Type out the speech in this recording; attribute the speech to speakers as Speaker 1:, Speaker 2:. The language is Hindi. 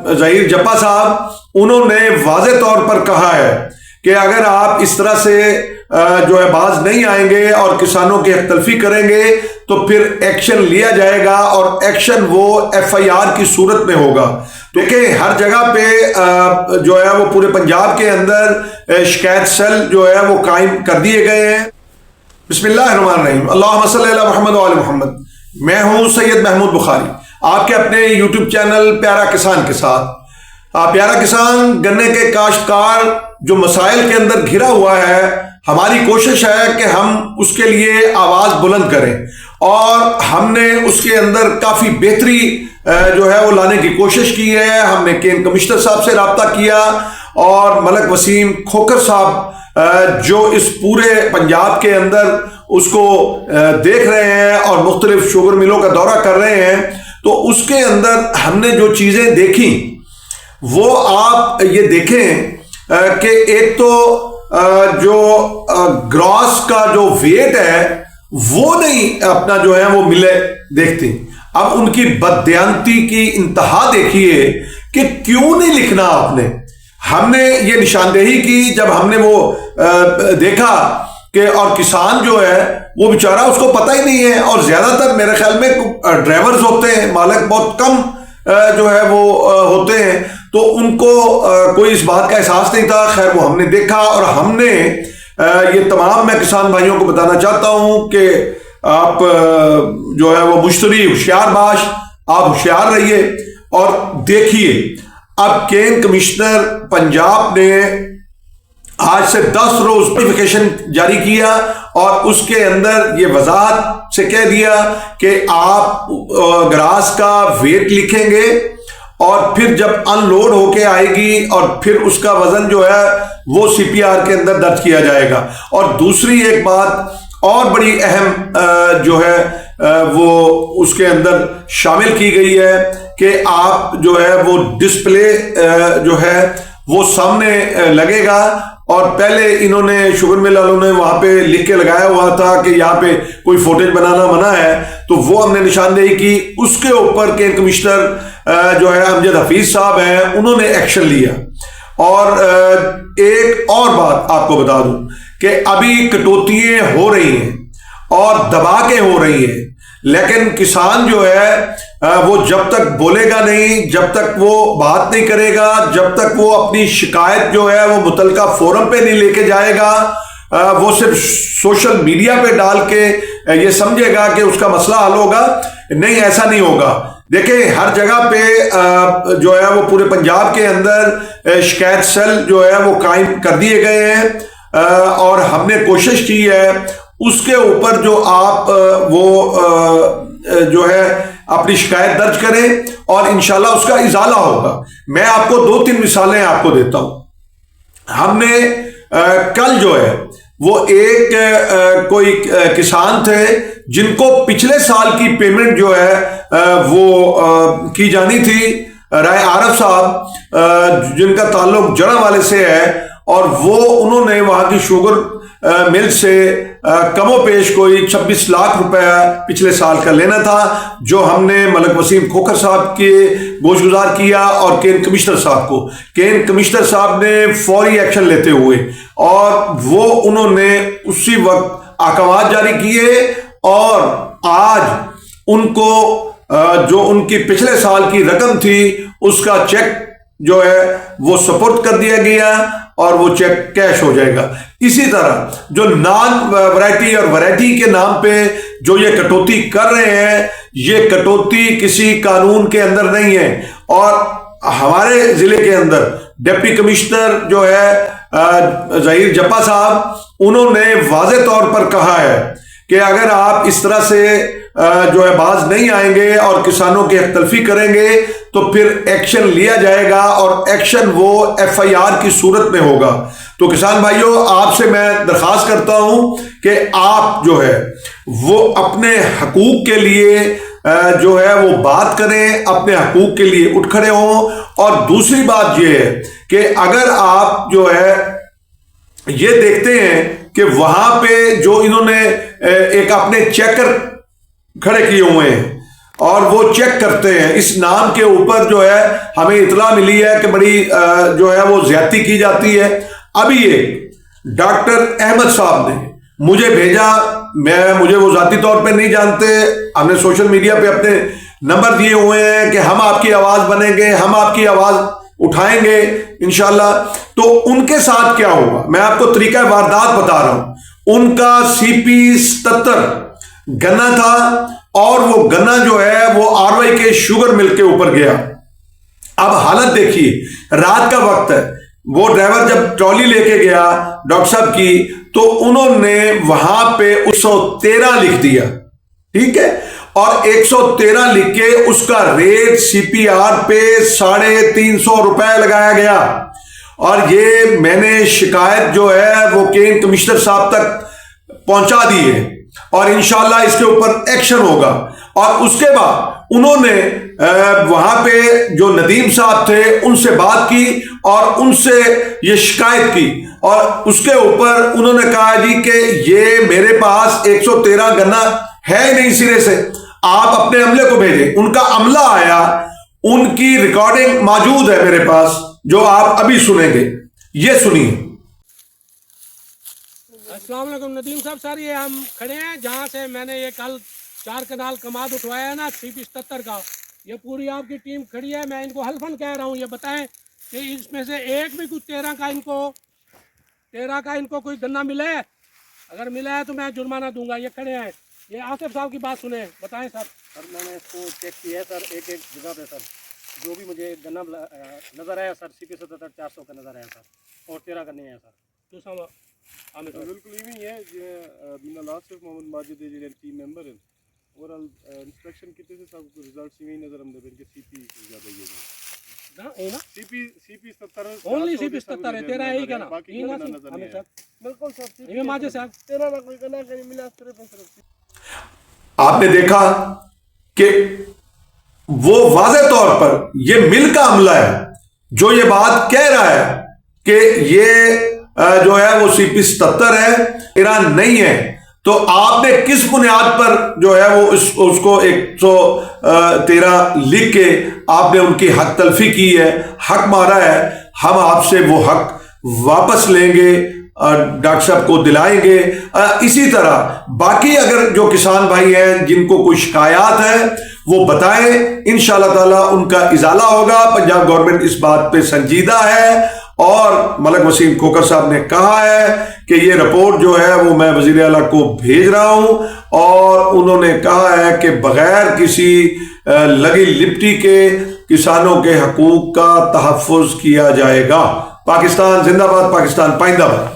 Speaker 1: ज़हीर जप्पा साहब, उन्होंने वाज़े तौर पर कहा है कि अगर आप इस तरह से जो है बाज नहीं आएंगे और किसानों की हकतलफी करेंगे तो फिर एक्शन लिया जाएगा और एक्शन वो FIR की सूरत में होगा। देखिए हर जगह पे जो है वो पूरे पंजाब के अंदर शिकायत सेल जो है वो कायम कर दिए गए हैं। बिस्मिल्लाहिर्रहमानिर्रहीम, अल्लाहुम्मा सल्ली अला मुहम्मद व आले मुहम्मद। मैं हूं सैयद महमूद बुखारी, आपके अपने यूट्यूब चैनल प्यारा किसान के साथ। प्यारा किसान गन्ने के काश्तकार जो मसाइल के अंदर घिरा हुआ है, हमारी कोशिश है कि हम उसके लिए आवाज बुलंद करें और हमने उसके अंदर काफी बेहतरी जो है वो लाने की कोशिश की है। हमने केन कमिश्नर साहब से रब्ता किया और मलक वसीम खोखर साहब जो इस पूरे पंजाब के अंदर उसको देख रहे हैं और मुख्तलिफ शुगर मिलों का दौरा कर रहे हैं, तो उसके अंदर हमने जो चीजें देखी वो आप ये देखें कि एक तो जो ग्रॉस का जो वेट है वो नहीं अपना जो है वो मिले देखती। अब उनकी बदयांती की इंतहा देखिए कि क्यों नहीं लिखना आपने। हमने ये निशानदेही की जब हमने वो देखा कि और किसान जो है वो बेचारा उसको पता ही नहीं है, और ज्यादातर मेरे ख्याल में ड्राइवर्स होते हैं, मालिक बहुत कम जो है वो होते हैं, तो उनको कोई इस बात का एहसास नहीं था। खैर वो हमने देखा और हमने ये तमाम मैं किसान भाइयों को बताना चाहता हूं कि आप जो है वो मुश्तरी होशियार बाश, आप होशियार रहिए और देखिए। अब केन कमिश्नर पंजाब ने आज से 10 रोज नोटिफिकेशन जारी किया और उसके अंदर ये वजाहत से कह दिया कि आप ग्रास का वेट लिखेंगे और फिर जब अनलोड होके आएगी और फिर उसका वजन जो है वो CPR के अंदर दर्ज किया जाएगा। और दूसरी एक बात और बड़ी अहम जो है वो उसके अंदर शामिल की गई है कि आप जो है वो डिस्प्ले जो है वो सामने लगेगा। और पहले इन्होंने शुगर मिल वालों ने वहां पे लिख के लगाया हुआ था कि यहाँ पे कोई फुटेज बनाना मना है, तो वो हमने निशानदेही की। उसके ऊपर केन कमिश्नर जो है अमजद हफीज साहब हैं, उन्होंने एक्शन लिया। और एक और बात आपको बता दूं कि अभी कटौतियां हो रही हैं और दबा के हो रही हैं, लेकिन किसान जो है वो जब तक बोलेगा नहीं, जब तक वो बात नहीं करेगा, जब तक वो अपनी शिकायत जो है वो मुतलका फोरम पे नहीं लेके जाएगा, वो सिर्फ सोशल मीडिया पे डाल के ये समझेगा कि उसका मसला हल होगा, नहीं, ऐसा नहीं होगा। देखिए हर जगह पे जो है वो पूरे पंजाब के अंदर शिकायत सेल जो है वो कायम कर दिए गए हैं और हमने कोशिश की है उसके ऊपर जो आप वो जो है अपनी शिकायत दर्ज करें और इंशाल्लाह उसका इजाला होगा। मैं आपको 2-3 मिसालें आपको देता हूं। हमने कल जो है वो एक कोई किसान थे जिनको पिछले साल की पेमेंट जो है वो की जानी थी, राय आरफ साहब जिनका ताल्लुक जड़ा वाले से है, और वो उन्होंने वहां की शुगर मिल से कमो पेश कोई 26 लाख रुपया पिछले साल का लेना था, जो हमने मलक वसीम खोखर साहब के गोशगुजार किया और केन कमिश्नर साहब को। केन कमिश्नर साहब ने फौरी एक्शन लेते हुए और वो उन्होंने उसी वक्त अहकाम जारी किए और आज उनको जो उनकी पिछले साल की रकम थी उसका चेक जो है वो सुपुर्द कर दिया गया और वो चेक कैश हो जाएगा। इसी तरह जो नॉन वैरायटी और वैरायटी के नाम पे जो ये कटौती कर रहे हैं, ये कटौती किसी कानून के अंदर नहीं है। और हमारे जिले के अंदर डिप्टी कमिश्नर जो है ज़हीर जप्पा साहब, उन्होंने वाज़े तौर पर कहा है कि अगर आप इस तरह से जो है बाज नहीं आएंगे और किसानों की हकतलफी करेंगे तो फिर एक्शन लिया जाएगा और एक्शन वो FIR की सूरत में होगा। तो किसान भाइयों, आपसे मैं दरखास्त करता हूं कि आप जो है वो अपने हकूक के लिए जो है वो बात करें, अपने हकूक के लिए उठ खड़े हों। और दूसरी बात ये है कि अगर आप जो है ये देखते हैं कि वहां पे जो इन्होंने एक अपने चेकर खड़े किए हुए हैं, और वो चेक करते हैं। इस नाम के ऊपर जो है हमें इतला मिली है कि बड़ी जो है वो ज्यादती की जाती है। अभी ये डॉक्टर अहमद साहब ने मुझे भेजा, मुझे वो जाती तौर पे नहीं जानते, हमने सोशल मीडिया पे अपने नंबर दिए हुए हैं कि हम आपकी आवाज बनेंगे, हम आपकी आवाज उठाएंगे इंशाल्लाह। तो उनके साथ क्या हुआ, मैं आपको तरीका वारदात बता रहा हूं। उनका CP-77 गन्ना था और वो गन्ना जो है वो RY के शुगर मिल के ऊपर गया। अब हालत देखिए, रात का वक्त है, वो ड्राइवर जब ट्रॉली लेके गया डॉक्टर साहब की, तो उन्होंने वहां पे 113 लिख दिया, ठीक है, और 113 लिख के उसका रेट CPR पे 350 रुपए लगाया गया। और ये मैंने शिकायत जो है वो केन कमिश्नर साहब तक पहुंचा दी है और इंशाल्लाह इसके ऊपर एक्शन होगा। और उसके बाद उन्होंने वहां पे जो नदीम साहब थे उनसे बात की और उनसे ये शिकायत की, और उसके ऊपर उन्होंने कहा जी कि ये मेरे पास 113 गन्ना है नहीं सिरे से, आप अपने अमले को भेजें। उनका अमला आया, उनकी रिकॉर्डिंग मौजूद है मेरे पास, जो आप अभी सुनेंगे, ये सुनिए।
Speaker 2: अस्सलाम वालेकुम नदीम साहब, सर ये हम खड़े हैं जहाँ से मैंने ये कल 4 कनाल कमाद उठवाया है ना CP-77 का, ये पूरी आपकी टीम खड़ी है। मैं इनको हल्फन कह रहा हूँ, ये बताएं कि इसमें से एक भी कुछ 13 का इनको कोई गन्ना मिला है? अगर मिला है तो मैं जुर्माना दूंगा। ये खड़े हैं, ये आसिफ साहब की बात सुने, बताएं सर।
Speaker 3: सर मैंने इसको चेक किया है सर, एक एक जगह पे सर, जो भी मुझे गन्ना नज़र आया सर CP-77 400 का नज़र आया सर, और 13 का नहीं है सर।
Speaker 2: दूसरा आमिर सर
Speaker 4: बिल्कुल इवें है बिना लास्ट मोहम्मद माजिद जी टीम मेंबर हैं। ओवरऑल इंस्पेक्शन कितने से सबको रिजल्ट्स इवें नजर आते हैं कि CP ज्यादा ये
Speaker 2: ना ए ना
Speaker 4: CP-77
Speaker 2: ओनली CP-77 है, 13 है ही क्या ना?
Speaker 4: बाकी
Speaker 2: ये ना
Speaker 4: नजर
Speaker 2: आमिर
Speaker 4: नहीं
Speaker 2: सर,
Speaker 4: बिल्कुल सर
Speaker 2: ये माजे साहब
Speaker 4: 13 का कोई गन्ना कहीं मिला सिर्फ
Speaker 1: आपने देखा कि वो वाज़े तौर पर ये मिल का अमला है जो ये बात कह रहा है कि ये जो है वो CP-77 है, ईरान नहीं है। तो आपने किस बुनियाद पर जो है वो उसको 113 लिख के आपने उनकी हक तलफी की है, हक मारा है। हम आपसे वो हक वापस लेंगे, डॉक्टर साहब को दिलाएंगे। इसी तरह बाकी अगर जो किसान भाई हैं जिनको कोई शिकायत है वो बताएं, इंशाअल्लाह ताला उनका इजाला होगा। पंजाब गवर्नमेंट इस बात पे संजीदा है और मलक वसीम खोकर साहब ने कहा है कि ये रिपोर्ट जो है वो मैं वजीर आला को भेज रहा हूं, और उन्होंने कहा है कि बगैर किसी लगी लिपटी के किसानों के हकूक का तहफ़्फ़ुज़ किया जाएगा। पाकिस्तान जिंदाबाद, पाकिस्तान पाइंदाबाद।